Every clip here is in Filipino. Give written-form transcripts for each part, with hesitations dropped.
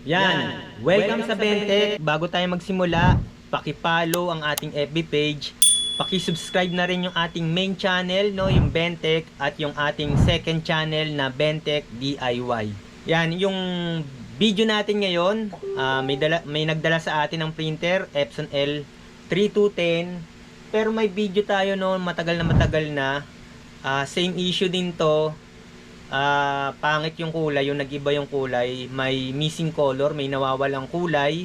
Yan, welcome sa Bentek. Bago tayo magsimula, paki-follow ang ating FB page. Paki-subscribe na rin yung ating main channel, no, yung Bentek, at yung ating second channel na Bentek DIY. Yan, yung video natin ngayon, may nagdala sa atin ng printer, Epson L3210. Pero may video tayo no, matagal na. Same issue din to. Pangit yung kulay, yung nag-iba yung kulay, may missing color, may nawawalang kulay.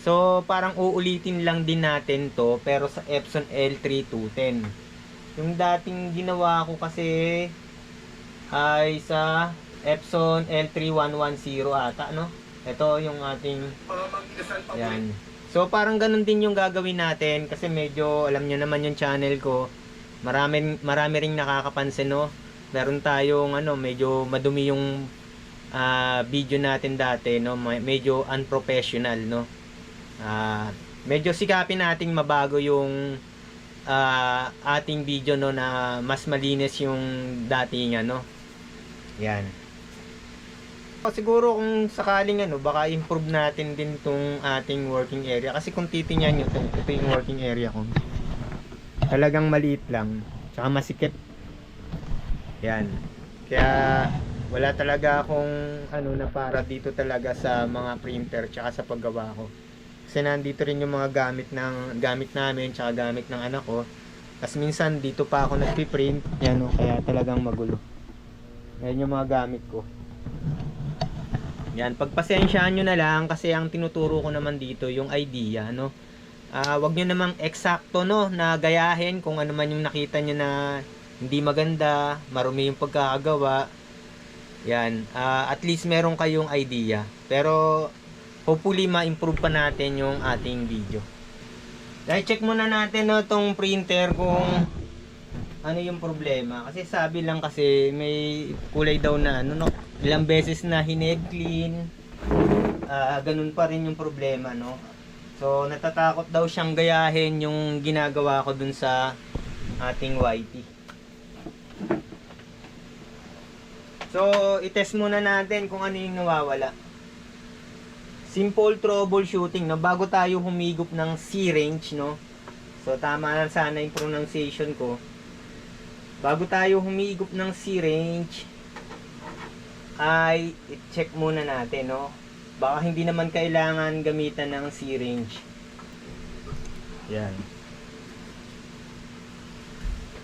So parang uulitin lang din natin to, pero sa Epson L3210. Yung dating ginawa ko kasi ay sa Epson L3110 ata, no? Ito yung ating yan. So parang ganun din yung gagawin natin kasi medyo alam nyo naman yung channel ko. Marami ring nakakapansin, no? Meron tayong medyo madumi yung video natin dati, no? Medyo unprofessional, no? Medyo sikapin nating mabago yung ating video, no, na mas malinis yung dating yan. Siguro kung sakaling baka improve natin din tong ating working area kasi kung titingnan nyo ito yung working area ko, talagang maliit lang tsaka masikip yan, kaya wala talaga akong na para dito talaga sa mga printer tsaka sa paggawa ko. Kasi nandito rin yung mga gamit namin tsaka gamit ng anak ko. Tapos minsan dito pa ako nagpiprint. Yan kaya talagang magulo. Yan yung mga gamit ko. Yan, pagpasensyaan nyo na lang kasi ang tinuturo ko naman dito yung idea, wag nyo namang eksakto, na gayahin kung ano man yung nakita nyo na hindi maganda, marumi yung pagkakagawa. Yan, at least meron kayong idea. Pero hopefully ma-improve pa natin yung ating video. Dahil check muna natin tong printer kung ano yung problema. Kasi sabi lang kasi may kulay daw na ilang beses na hined clean. Ganun pa rin yung problema, So natatakot daw siyang gayahin yung ginagawa ko dun sa ating YT. So i-test muna natin kung ano yung nawawala. Simple troubleshooting, bago tayo humigop ng C-range, So tama na sana yung pronunciation ko. Bago tayo humigop ng C-range ay i-check muna natin, Baka hindi naman kailangan gamitan ng C-range. Yan.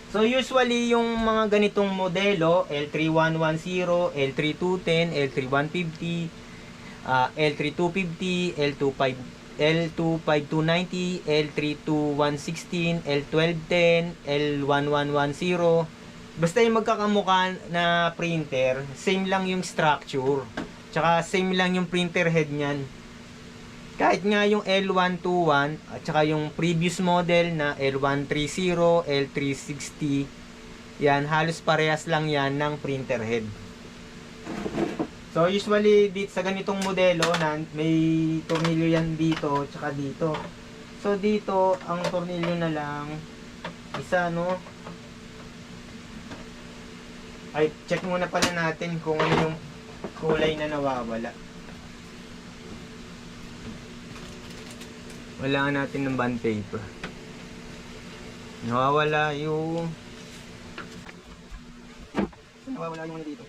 So usually yung mga ganitong modelo, L3110, L3210, L3150, L3250, L25290, L32116, L1210, L1110. Basta yung magkakamukha na printer, same lang yung structure. Tsaka same lang yung printer head niyan. Kahit nga yung L121 at tsaka yung previous model na L130, L360, yan, halos parehas lang yan ng printer head. So usually dito sa ganitong modelo na may tornilyo yan dito tsaka dito. So dito ang tornilyo na lang isa, Ay check muna pala natin kung ano yung kulay na nawawala. Wala natin ng bond paper. Nawawala yung dito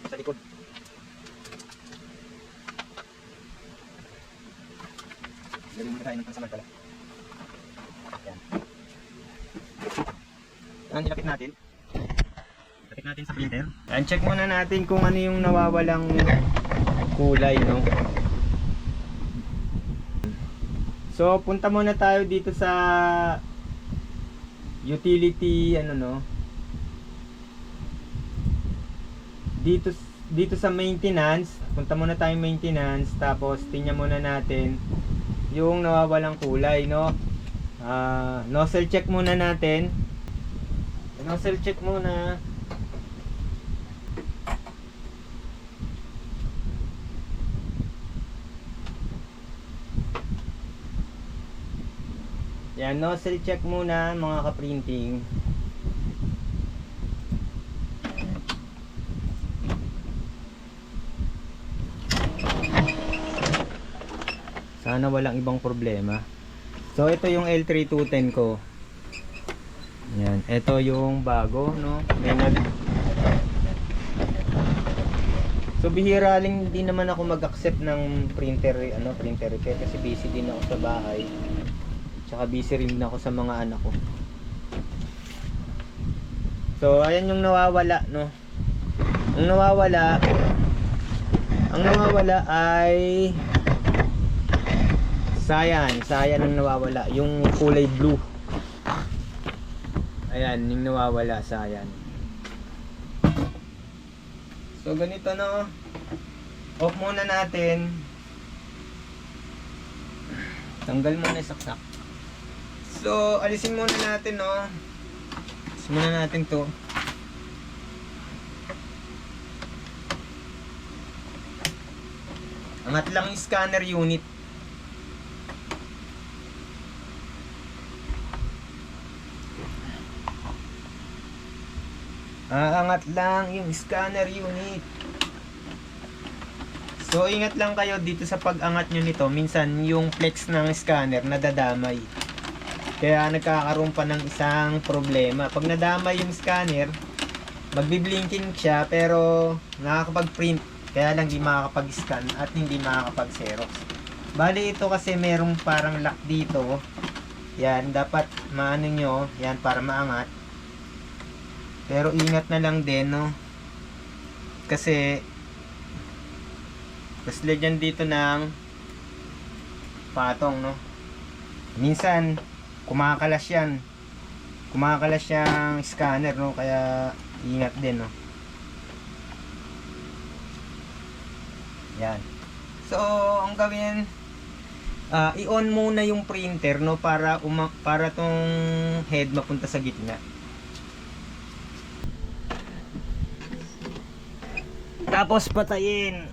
sa likod. Galing mo tayo ng pansamad pala. Ayan. Ayan, ilapit natin. Ilapit natin sa printer. Ayan, check muna natin kung ano yung nawawalang kulay, So, punta muna tayo dito sa utility, dito sa maintenance. Punta muna tayo maintenance, tapos tingnan muna natin yung nawawalang kulay, nozzle check muna natin. Nozzle check muna. Yan, nozzle check muna mga ka-printing. Sana walang ibang problema. So ito yung L3210 ko. Yan, ito yung bago, no. So bihira lang din naman ako mag-accept ng printer repair kasi busy din ako sa bahay. Tsaka busy rin ako sa mga anak ko. So ayan yung nawawala, no. Ang nawawala ay Cyan ang nawawala, yung kulay blue. Ayan, yung nawawala, Cyan. So ganito, no. Off muna natin. Tanggal muna yung saksak. So alisin muna natin, no. Alisin muna natin to. Angat lang yung scanner unit. Aangat lang yung scanner unit. So ingat lang kayo dito sa pag-angat nyo nito. Minsan yung flex ng scanner nadadamay. Kaya nagkakaroon pa ng isang problema. Pag nadamay yung scanner, magbiblinking siya pero nakakapag-print. Kaya lang hindi makakapag-scan at hindi makakapag-xerox. Bali ito kasi merong parang lock dito. Yan, dapat maano nyo. Yan, para maangat. Pero ingat na lang din, no. Kasi mas lagyan dito ng patong, no. Minsan kumakalas yan. Kumakalas yung scanner, no. Kaya ingat din, no. Yan. So, ang gawin, i-on muna yung printer, no, para tong head mapunta sa gitna. Tapos patayin.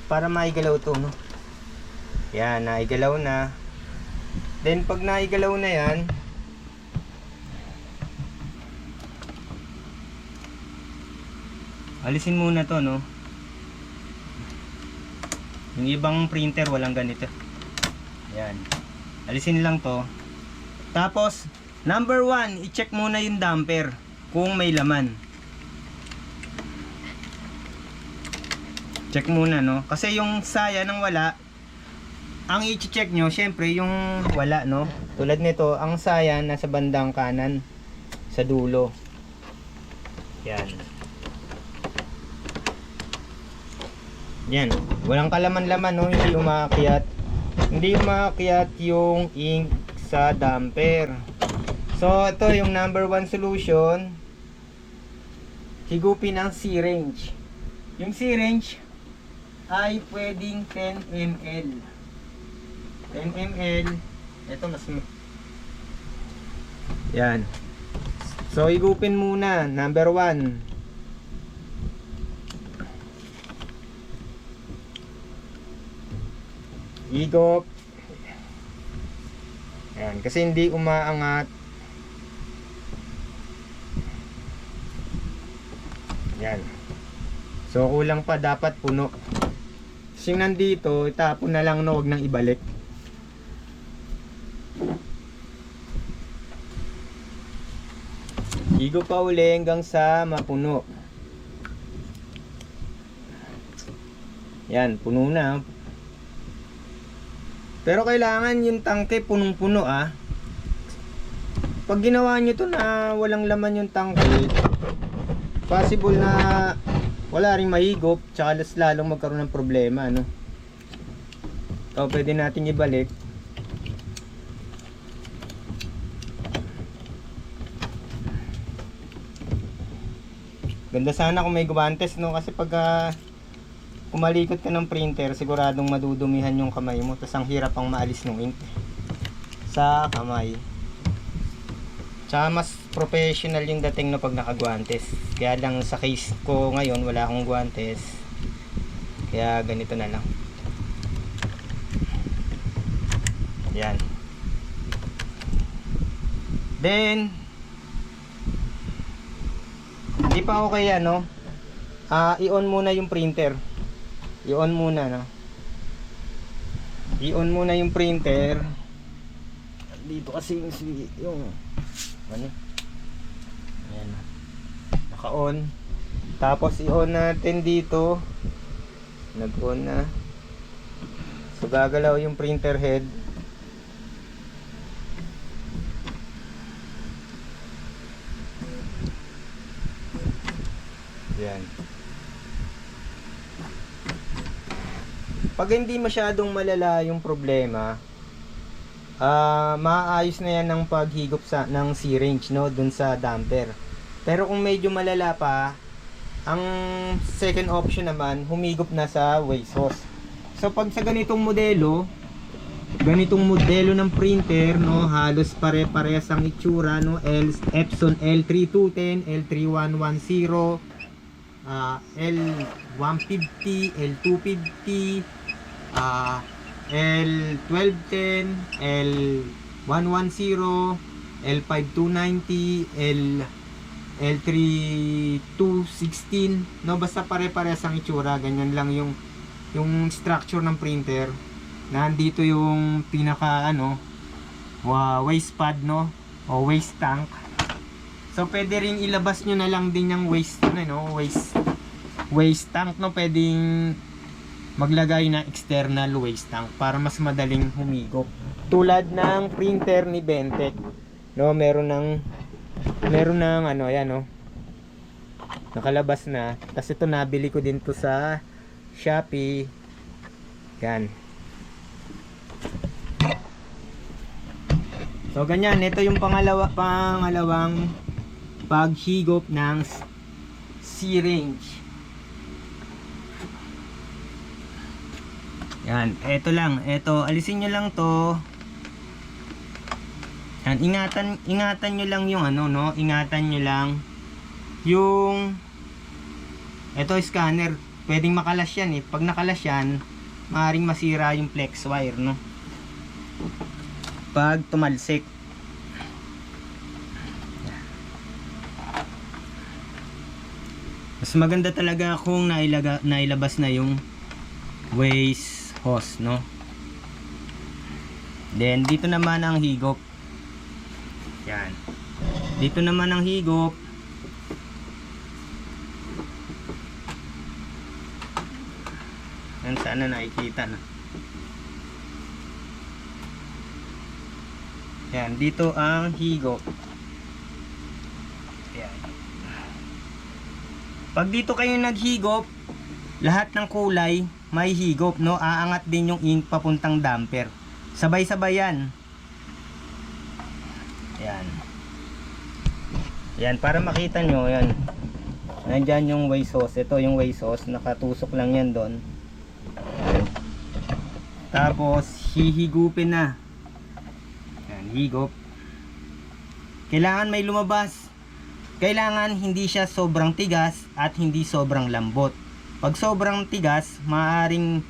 Para maigalaw to, no. Yan, naigalaw na. Then pag naigalaw na yan, alisin muna to, no. Yung ibang printer walang ganito. Yan. Alisin lang to. Tapos number 1, i-check muna yung damper kung may laman. Check muna, no? Kasi yung Cyan nang wala, ang i-check nyo, syempre yung wala, no? Tulad nito, ang Cyan nasa bandang kanan sa dulo. Yan. Yan. Walang kalaman-laman, no? Hindi umaakyat. Hindi umaakyat yung ink sa damper. So, ito yung number 1 solution. Higupin ang syringe. Yung syringe ay pwedeng 10 ml. 10 ml. Ito mas yan. So igupin muna number 1. Igop. Yan, kasi hindi umaangat. Yan. So kulang pa, dapat puno. Yung nandito, itapon na lang, no, wag nang ibalik. Igo pa uli hanggang sa mapuno. Yan, puno na. Pero kailangan yung tangke punong-puno, ah. Pag ginawa nyo to na walang laman yung tangke, possible na wala ring mahigop, tsaka lalong magkaroon ng problema, no? So, pwede natin ibalik. Ganda sana kung may guwantes, no? Kasi pag kumalikot ka ng printer, siguradong madudumihan yung kamay mo. Tapos ang hirap pang maalis ng ink sa kamay. Tsaka mas professional yung dating na pag nakagwantes. Kaya lang sa case ko ngayon wala akong gwantes. Kaya ganito na lang. Yan. Then hindi pa okay yan, no? I-on muna yung printer. I-on muna, no? i-on muna yung printer. Dito kasi yung ano, ayan, naka-on. Tapos i-on natin dito, nag-on na. So gagalaw yung printer head. Yan. Pag hindi masyadong malala yung problema, maayos na yan ng paghigop ng syringe, no, dun sa damper. Pero kung medyo malala pa, ang second option naman, humigop na sa waste hose. So pag sa ganitong modelo ng printer, no, halos pare-parehas ang itsura, no, Epson L3210, L3110, L150, L250, L1210, L110, L5290, L3216, no, basta pare-parehas ang itsura, ganyan lang yung structure ng printer. Nandito yung pinaka waste pad, no, o waste tank. So pwede ring ilabas nyo na lang din yung waste tank, no, pwedeng maglagay na external waste tank para mas madaling humigop. Tulad ng printer ni Bentech, no, meron ng yan, no, nakalabas na. Tapos ito nabili ko din to sa Shopee. Yan. So ganyan, ito yung pangalawang paghigop ng syringe. Yan, eto lang, alisin nyo lang to. Yan, ingatan nyo lang yung ingatan nyo lang yung scanner. Pwedeng makalas yan eh. Pag nakalas yan, maaaring masira yung flex wire, no, pag tumalsik. Mas maganda talaga kung nailabas na yung waste hose, no. Then dito naman ang higop. Yan. Dito naman ang higop. Yan, sana nakikita na. Yan, dito ang higop. Yan. Pag dito kayo naghigop, lahat ng kulay may higop, no? Aangat din yung ink papuntang damper. Sabay-sabay yan. Yan. Yan, para makita nyo, yan. Nandyan yung waste hose. Ito yung waste hose. Nakatusok lang yan doon. Tapos, hihigupin na. Yan, higop. Kailangan may lumabas. Kailangan hindi siya sobrang tigas at hindi sobrang lambot. Pag sobrang tigas, maaaring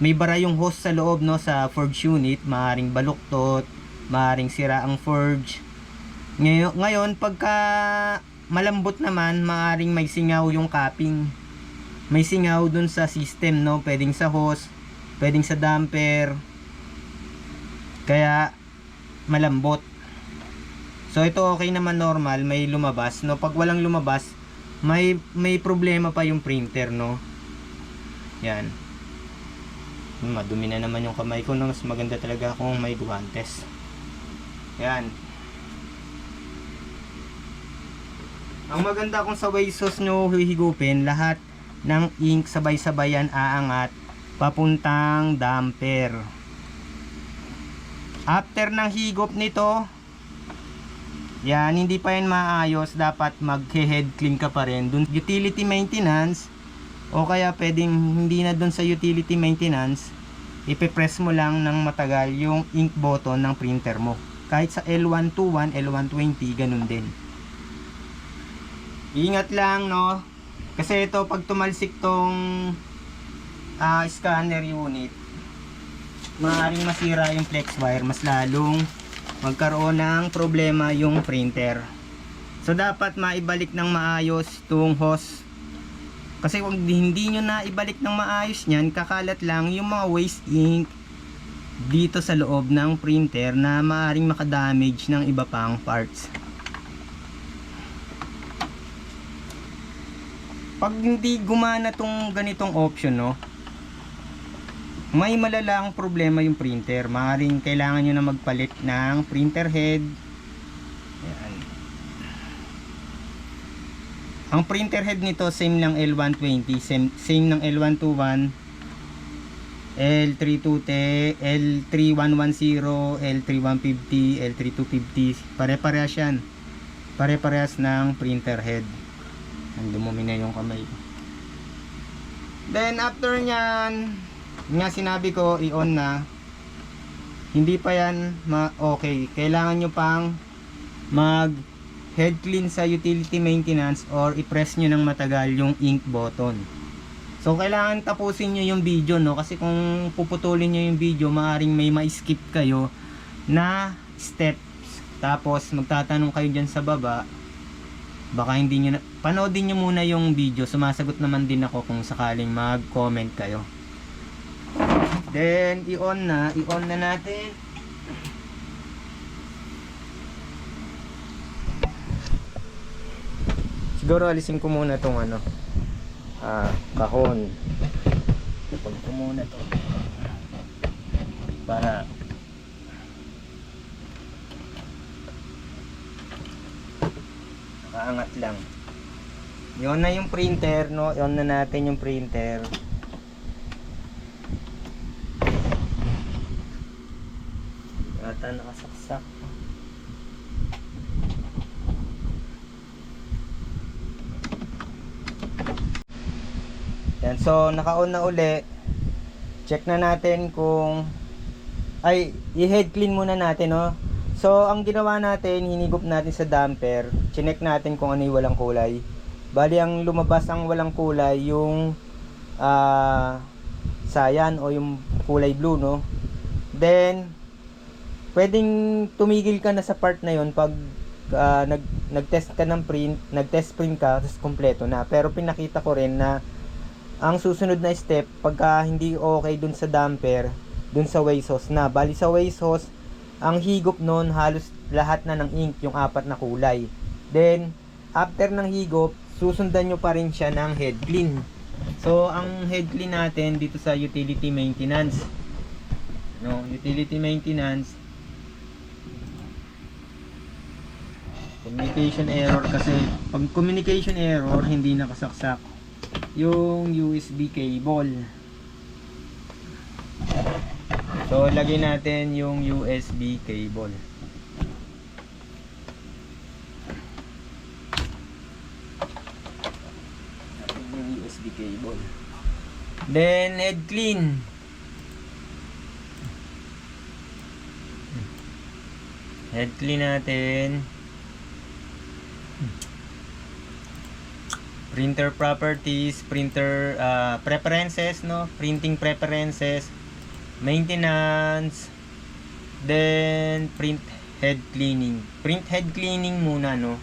may bara yung hose sa loob, no, sa forge unit, maaaring baluktot, maaaring sira ang forge. Ngayon, pagka malambot naman, maaaring may singaw yung capping. May singaw dun sa system, no, pwedeng sa hose, pwedeng sa damper. Kaya malambot. So ito okay naman, normal, may lumabas, no. Pag walang lumabas, may problema pa yung printer, no. Yan. Madumi na naman yung kamay ko, no. Mas maganda talaga kung may guwantes. Yan. Ang maganda kung sa waste hose nyo hihigupin, lahat ng ink sabay-sabayan aangat papuntang damper. After ng higop nito, yan, hindi pa yan maayos, dapat mag-head clean ka pa rin. Dun, utility maintenance, o kaya pwedeng hindi na dun sa utility maintenance, ipipress mo lang ng matagal yung ink button ng printer mo. Kahit sa L121, L120, ganun din. Ingat lang, no, kasi ito pag tumalsik tong scanner unit, maaaring masira yung flex wire, mas lalong magkaroon ng problema yung printer. So dapat maibalik ng maayos tong hose Kasi kung hindi nyo na ibalik ng maayos niyan, kakalat lang yung mga waste ink dito sa loob ng printer na maaaring makadamage ng iba pang parts. Pag hindi gumana tong ganitong option, no, may malalang problema yung printer. Maaaring kailangan nyo na magpalit ng printer head. Ayan. Ang printer head nito same lang L120, same ng L121, L32T, L3110, L3150, L3250. Pare-parehas yan. Pare-parehas ng printer head. Dumumi na yung kamay ko. Then after nyan, nga sinabi ko i-on na, hindi pa yan okay. Kailangan nyo pang mag head clean sa utility maintenance or i-press nyo ng matagal yung ink button. So kailangan tapusin nyo yung video, no, kasi kung puputulin nyo yung video, maaring may ma-skip kayo na steps. Tapos magtatanong kayo dyan sa baba, baka hindi nyo na, panoodin nyo muna yung video. Sumasagot naman din ako kung sakaling mag-comment kayo. Then i-on na natin. Siguro alisin ko muna tong ano, kahon. Ipag ko muna to para nakaangat lang. Yun na yung printer, no? Yun na natin yung printer. Ata nakasaksak. Yan, so naka-on na uli. Check na natin kung i-head clean muna natin, no? So ang ginawa natin, hinigop natin sa damper. Chinek natin kung ano yung walang kulay. Bali ang lumabas ang walang kulay yung cyan o yung kulay blue, no? Then pwedeng tumigil ka na sa part na yon pag nag-test ka ng print, nag-test print ka, tapos kompleto na. Pero pinakita ko rin na ang susunod na step, pagka hindi okay dun sa damper, dun sa waste hose na. Bali sa waste hose, ang higop nun, halos lahat na ng ink, yung 4 na kulay. Then, after ng higop, susundan nyo pa rin siya ng head clean. So, ang head clean natin dito sa utility maintenance. No, utility maintenance. Communication error kasi. Pag communication error, hindi nakasaksak yung USB cable. So, lagay natin yung USB cable. Yung USB cable. Then, head clean. Head clean natin. Printer properties, printer preferences, no? Printing preferences, maintenance, then print head cleaning. Print head cleaning muna, no?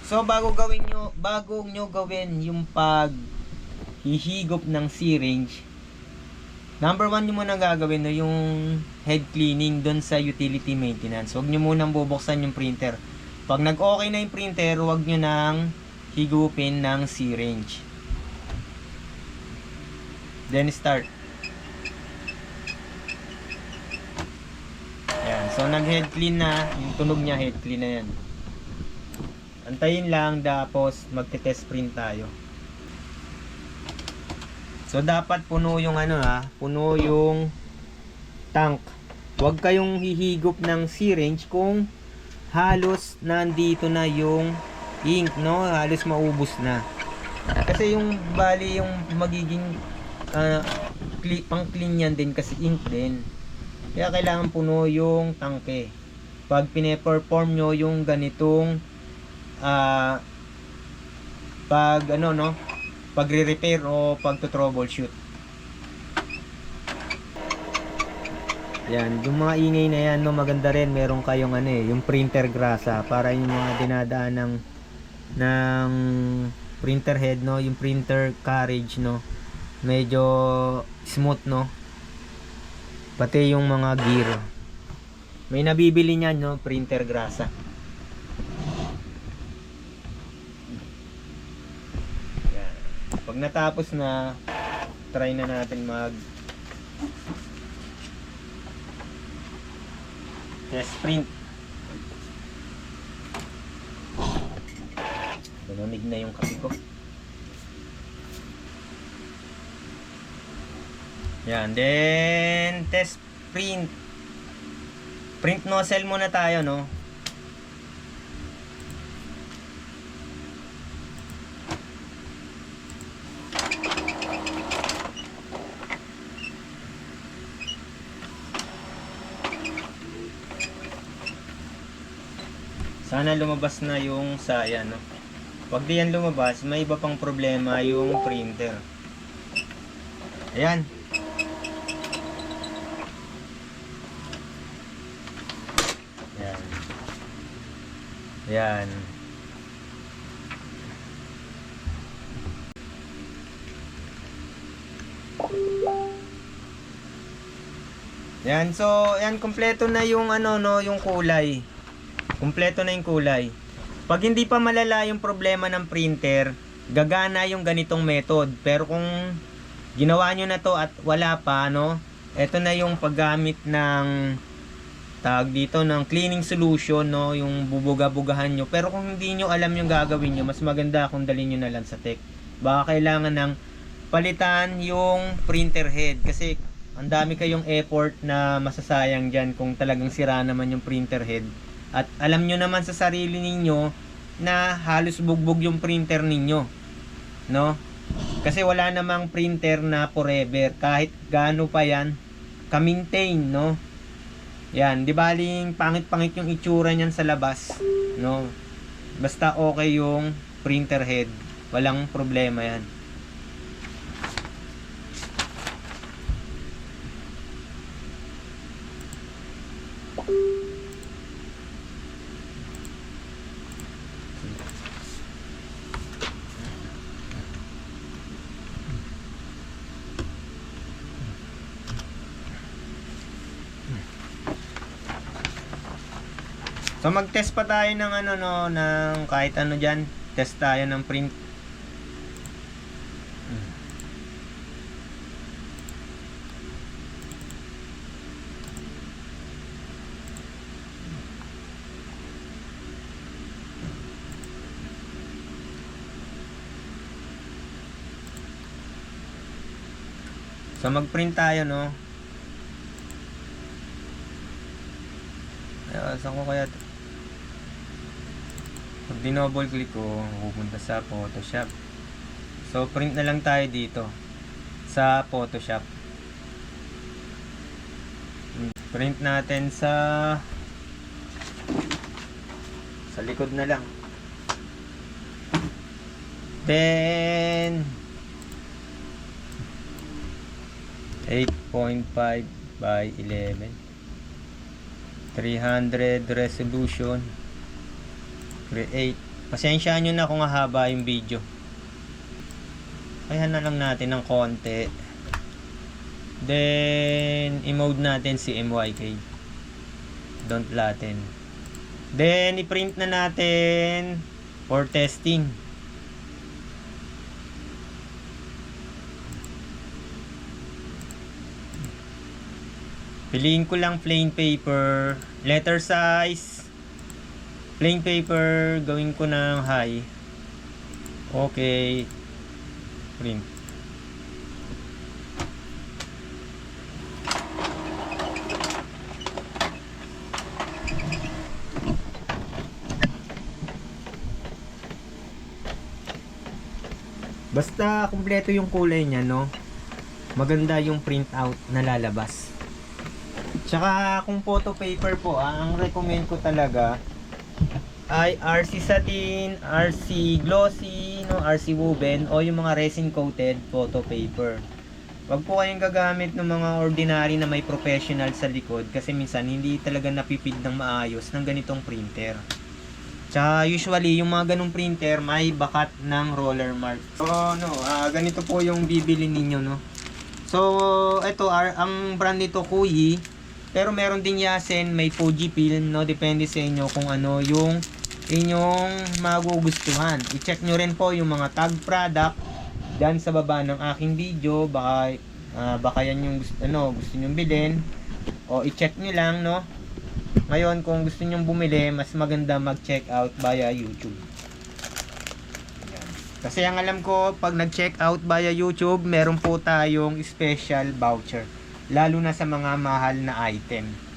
So bago nyo gawin yung pag hihigop ng syringe, number 1 nyo muna gagawin, no, yung head cleaning doon sa utility maintenance. Huwag nyo munang bubuksan yung printer. Pag nag-okay na yung printer, huwag nyo nang higupin ng syringe. Then start. Yan. So nag-head clean na. Yung tunog niya, head clean na yan. Antayin lang, tapos magte-test print tayo. So dapat puno yung puno yung tank. Huwag kayong hihigop ng syringe kung halos nandito na yung ink, no? Halos maubos na. Kasi yung bali yung magiging pang clean yan din kasi ink din. Kaya kailangan puno yung tangke. Pag pine-perform nyo yung ganitong pagre-repair o pagto-troubleshoot. Yan, yung mga ingay na yan, no, maganda rin meron kayong yung printer grasa para yung mga dinadaan ng printer head, no, yung printer carriage, no, medyo smooth, no, pati yung mga gear. May nabibili niyan, no, printer grasa. Yan. Pag natapos na, try na natin mag test print. Lumamig na yung kape ko. Yan, then test print. Print nozzle muna tayo, no. Sana lumabas na yung saya, no. Pag di yan lumabas, may iba pang problema yung printer. Ayan. Ayan. Ayan. Ayan, so ayan, kompleto na yung ano, no, yung kulay. Kompleto na yung kulay. Pag hindi pa malala yung problema ng printer, gagana yung ganitong method. Pero kung ginawa nyo na to at wala pa, no, eto na yung paggamit ng tawag dito ng cleaning solution, no, yung bubuga-bugahan nyo. Pero kung hindi nyo alam yung gagawin nyo, mas maganda kung dalhin nyo na lang sa tech. Baka kailangan ng palitan yung printer head, kasi ang dami kayong effort na masasayang dyan kung talagang sira naman yung printer head. At alam nyo naman sa sarili ninyo na halos bugbog yung printer ninyo, no? Kasi wala namang printer na forever, kahit gaano pa yan ka-maintain, no? Yan, di baling pangit-pangit yung itsura niyan sa labas, no? Basta okay yung printer head, walang problema yan. So mag-test pa tayo ng ano, no, ng kahit ano diyan. Test tayo ng print. So mag-print tayo, no. Saan ko kaya pag dinouble click ko, pupunta sa Photoshop. So print na lang tayo dito sa Photoshop. Print natin sa likod na lang. Then 8.5 by 11, 300 resolution, create. Pasensyaan nyo na kung haba yung video. Kaya na lang natin ng konti. Then i-mode natin si MYK, don't flatten. Then i-print na natin for testing. Piliin ko lang plain paper, letter size, plain paper, gawin ko ng high. Okay, print. Basta kumpleto yung kulay niya, no, maganda yung print out na lalabas. Tsaka kung photo paper po, ang recommend ko talaga ay RC satin, RC glossy, no, RC woven, o yung mga resin coated photo paper. Wag po kayong gagamit ng mga ordinary na may professional sa likod, kasi minsan hindi talaga napipid ng maayos ng ganitong printer. Tsaka usually yung mga ganung printer may bakat ng roller mark. So ganito po yung bibili ninyo, no. So ito ang brand nito Kuyi, pero meron din Yasen, may Fujifilm, no, depende sa inyo kung ano yung inyong magugustuhan. I-check nyo rin po yung mga tag product dyan sa baba ng aking video, baka yan yung gusto nyo bilhin, o i-check nyo lang, no. Ngayon, kung gusto nyo bumili, mas maganda mag-check out via YouTube. Yan. Kasi ang alam ko, pag nag-check out via YouTube, meron po tayong special voucher, lalo na sa mga mahal na item.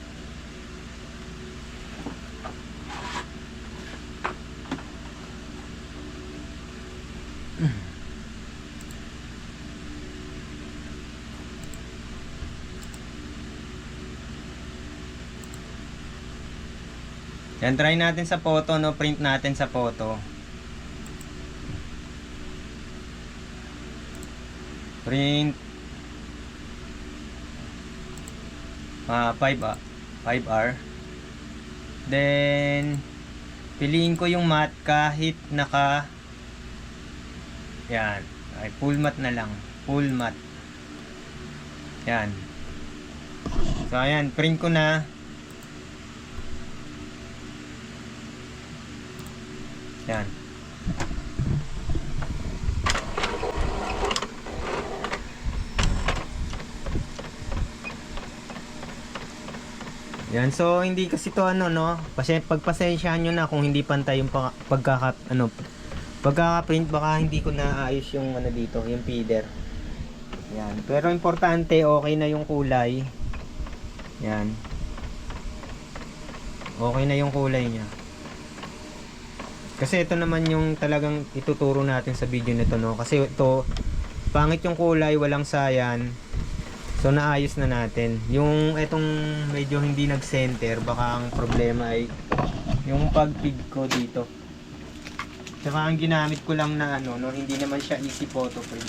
Yan, try natin sa photo, no? Print natin sa photo. Print 5R. Then piliin ko yung matte kahit yan, ay full matte na lang, full matte. Yan. So ayan, print ko na. Yan. Yan, so hindi kasi to no, kasi pagpasensyahan nyo na kung hindi pantay yung pagkaka-print, baka hindi ko naayos yung dito, yung feeder. Yan, pero importante okay na yung kulay. Yan. Okay na yung kulay niya. Kasi ito naman yung talagang ituturo natin sa video nito, no? Kasi ito, pangit yung kulay, walang sayan. So naayos na natin. Yung itong medyo hindi nag-center, baka ang problema ay yung pag-feed ko dito. Saka ang ginamit ko lang na no, hindi naman siya easy photo print.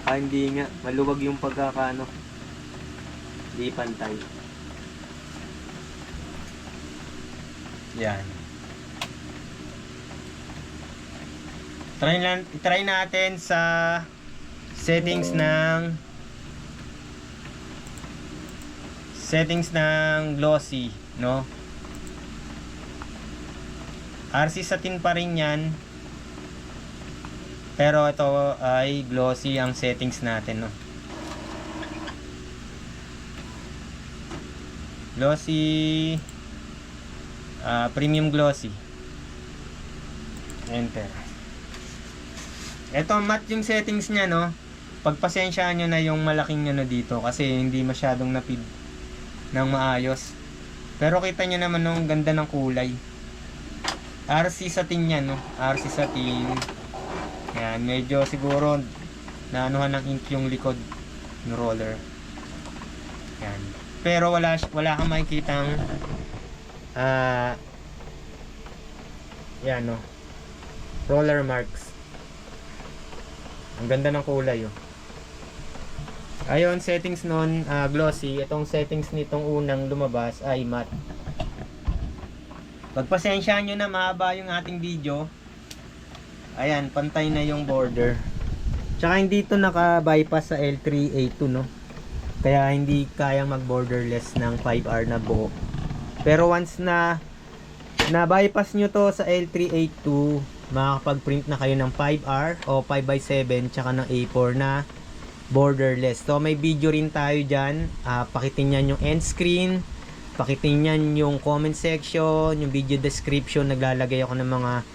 Hindi nga, maluwag yung di pantay. Yan. Try natin sa settings ng glossy, no? RC satin pa rin yan. Pero ito ay glossy ang settings natin, no? Glossy, premium glossy. Enter. Ito matte yung settings niya, no. Pagpasensyaan nyo na yung malaking dito kasi hindi masyadong na-feed ng maayos. Pero kita nyo naman ang ganda ng kulay. RC satin yan, no. RC satin. Yan, medyo siguro naanuhan ng ink yung likod ng roller. Yan. Pero wala kang makikitang yan, no, roller marks. Ang ganda ng kulay, oh. Ayun, settings nun, glossy. Itong settings nitong unang lumabas ay matte. Pagpasensyaan nyo na, mahaba yung ating video. Ayan, pantay na yung border. Tsaka hindi ito naka-bypass sa L3A2, no. Kaya hindi kayang mag-borderless ng 5R na buo. Pero once na bypass nyo to sa L3A2, makakapag-print na kayo ng 5R o 5x7 tsaka ng A4 na borderless. So may video rin tayo dyan. Pakitingnan yung end screen, pakitingnan yung comment section, yung video description. Naglalagay ako ng mga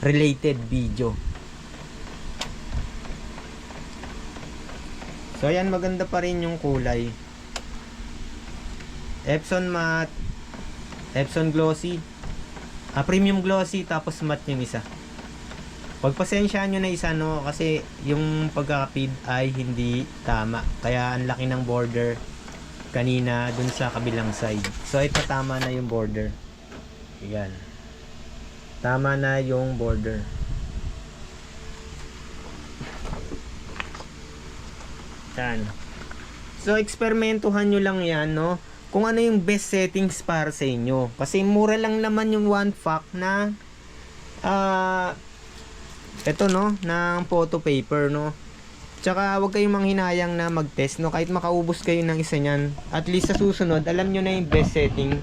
related video. So ayan, maganda pa rin yung kulay. Epson matte, Epson glossy, premium glossy, tapos matte yung isa. Pagpasensyaan nyo na isa, no, kasi yung pagkakapid ay hindi tama. Kaya ang laki ng border kanina dun sa kabilang side. So ito tama na yung border. Ayan. Tama na yung border. Yan. So, eksperimentuhan nyo lang yan, no? Kung ano yung best settings para sa inyo. Kasi mura lang naman yung one pack na ito, no? Ng photo paper, no? Tsaka, huwag kayong manghinayang na mag-test, no? Kahit makaubos kayo ng isa nyan. At least sa susunod, alam nyo na yung best setting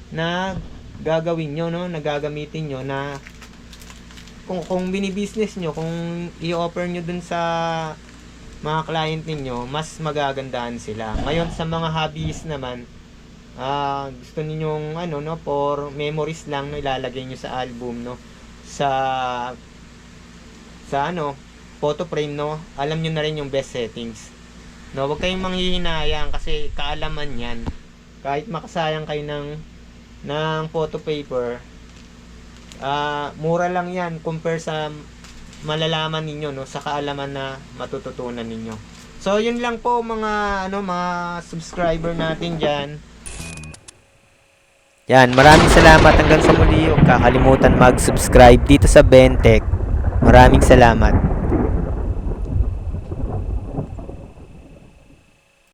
na gagawin nyo, no? Na gagamitin nyo na kung bini-business nyo, kung i-offer nyo dun sa mga client ninyo, mas magagandahan sila. Ngayon sa mga hobbies naman, gusto ninyong ano, no, for memories lang, no, ilalagay nyo sa album, no, sa ano, photo frame, no, alam nyo na rin yung best settings, no. Huwag kayong manghihinayang kasi kaalaman yan. Kahit makasayang kayo ng photo paper, mura lang yan compare sa malalaman ninyo, no, sa kaalaman na matututunan ninyo. So yun lang po mga mga subscriber natin diyan. Yan, maraming salamat hanggang sa muli. Huwag kakalimutan mag-subscribe dito sa Bentech. Maraming salamat.